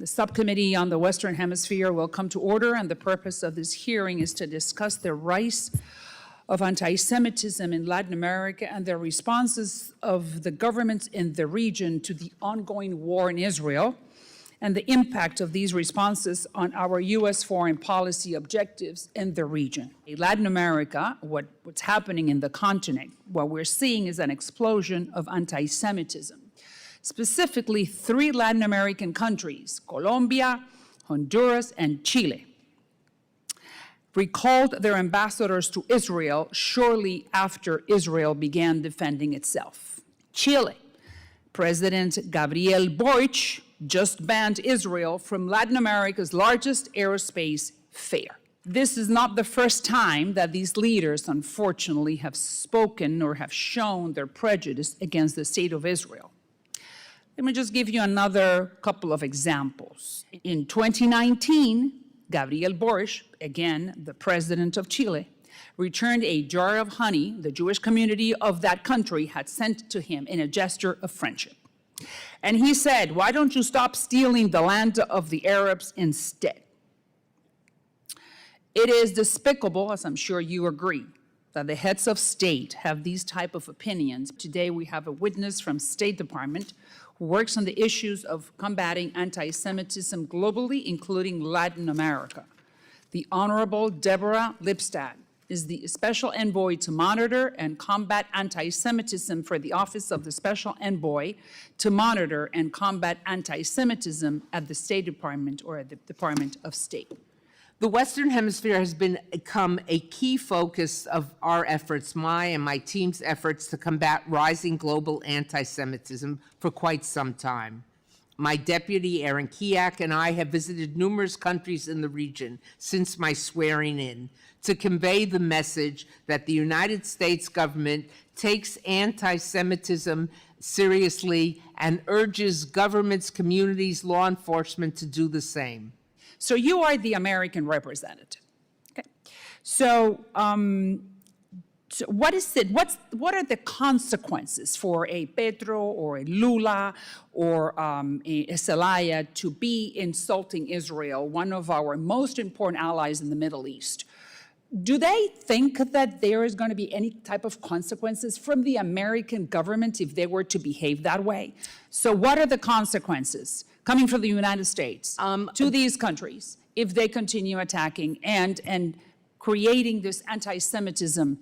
The subcommittee on the Western Hemisphere will come to order, and the purpose of this hearing is to discuss the rise of anti-Semitism in Latin America and the responses of the governments in the region to the ongoing war in Israel, and the impact of these responses on our U.S. foreign policy objectives in the region. In Latin America, what's happening in the continent, what we're seeing is an explosion of anti-Semitism. Specifically, 3 Latin American countries, Colombia, Honduras, and Chile, recalled their ambassadors to Israel shortly after Israel began defending itself. Chile, President Gabriel Boric just banned Israel from Latin America's largest aerospace fair. This is not the first time that these leaders, unfortunately, have spoken or have shown their prejudice against the state of Israel. Let me just give you another couple of examples. In 2019, Gabriel Boric, again, the president of Chile, returned a jar of honey the Jewish community of that country had sent to him in a gesture of friendship. And he said, "Why don't you stop stealing the land of the Arabs instead?" It is despicable, as I'm sure you agree, that the heads of state have these type of opinions. Today we have a witness from State Department who works on the issues of combating anti-Semitism globally, including Latin America. The Honorable Deborah Lipstadt is the Special Envoy to monitor and combat anti-Semitism for the Office of the Special Envoy to monitor and combat anti-Semitism at the State Department or at the Department of State. The Western Hemisphere has become a key focus of our efforts, my and my team's efforts to combat rising global anti-Semitism for quite some time. My deputy, Aaron Kiak, and I have visited numerous countries in the region since my swearing in to convey the message that the United States government takes anti-Semitism seriously and urges governments, communities, law enforcement to do the same. So you are the American representative. Okay. So, what are the consequences for a Petro or a Lula or a Zelaya to be insulting Israel, one of our most important allies in the Middle East? Do they think that there is going to be any type of consequences from the American government if they were to behave that way? So what are the consequences coming from the United States to these countries if they continue attacking and creating this anti-Semitism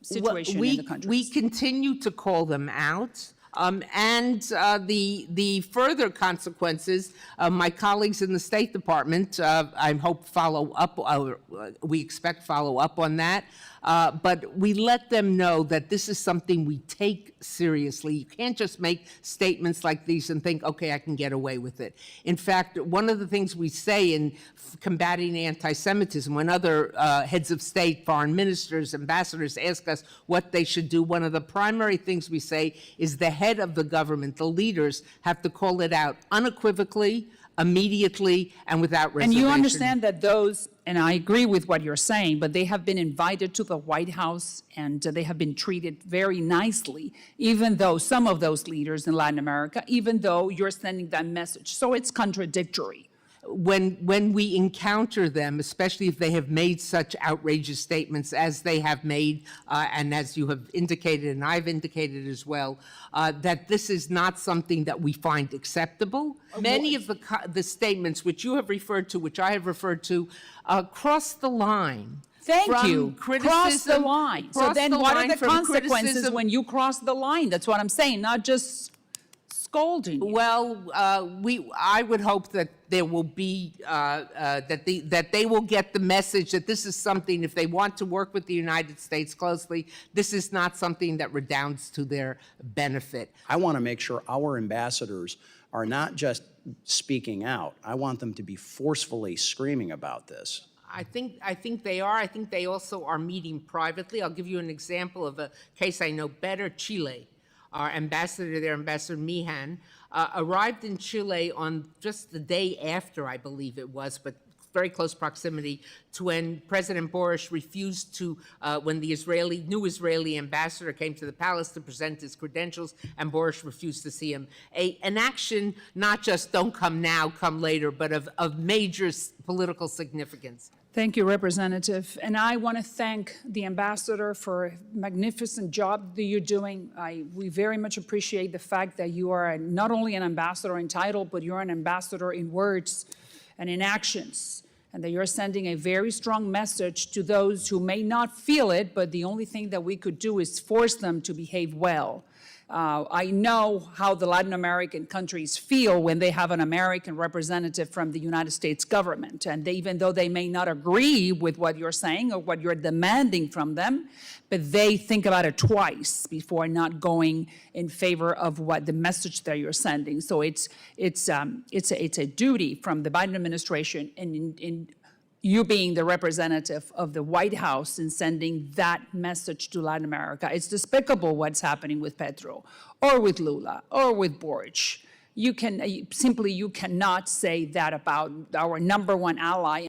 situation in the countries? We continue to call them out. The further consequences, my colleagues in the State Department, I hope follow up, we expect follow up on that. But we let them know that this is something we take seriously. You can't just make statements like these and think, okay, I can get away with it. In fact, one of the things we say in combating anti-Semitism, when other heads of state, foreign ministers, ambassadors ask us what they should do, one of the primary things we say is the head of the government, the leaders, have to call it out unequivocally, immediately, and without reservation. And you understand that those, and I agree with what you're saying, but they have been invited to the White House and they have been treated very nicely, even though some of those leaders in Latin America, even though you're sending that message. So it's contradictory. When we encounter them, especially if they have made such outrageous statements as they have made, and as you have indicated and I've indicated as well, that this is not something that we find acceptable. Many of the statements which you have referred to, which I have referred to, cross the line. Thank you. Cross the line. So then what are the consequences when you cross the line? That's what I'm saying, not just scolding you. Well, I would hope that there will be, that they will get the message that this is something, if they want to work with the United States closely, this is not something that redounds to their benefit. I want to make sure our ambassadors are not just speaking out. I want them to be forcefully screaming about this. I think they are. I think they also are meeting privately. I'll give you an example of a case I know better, Chile. Our ambassador there, Ambassador Mihan, arrived in Chile on just the day after, I believe it was, but very close proximity to when President Boric refused to, when the new Israeli ambassador came to the palace to present his credentials, and Boric refused to see him. An action not just don't come now, come later, but of major political significance. Thank you, Representative. And I want to thank the ambassador for a magnificent job that you're doing. We very much appreciate the fact that you are not only an ambassador in title, but you're an ambassador in words and in actions, and that you're sending a very strong message to those who may not feel it, but the only thing that we could do is force them to behave well. I know how the Latin American countries feel when they have an American representative from the United States government. And even though they may not agree with what you're saying or what you're demanding from them, but they think about it twice before not going in favor of what the message that you're sending. So it's a duty from the Biden administration in you being the representative of the White House in sending that message to Latin America. It's despicable what's happening with Petro or with Lula or with Boric. You cannot say that about our #1 ally.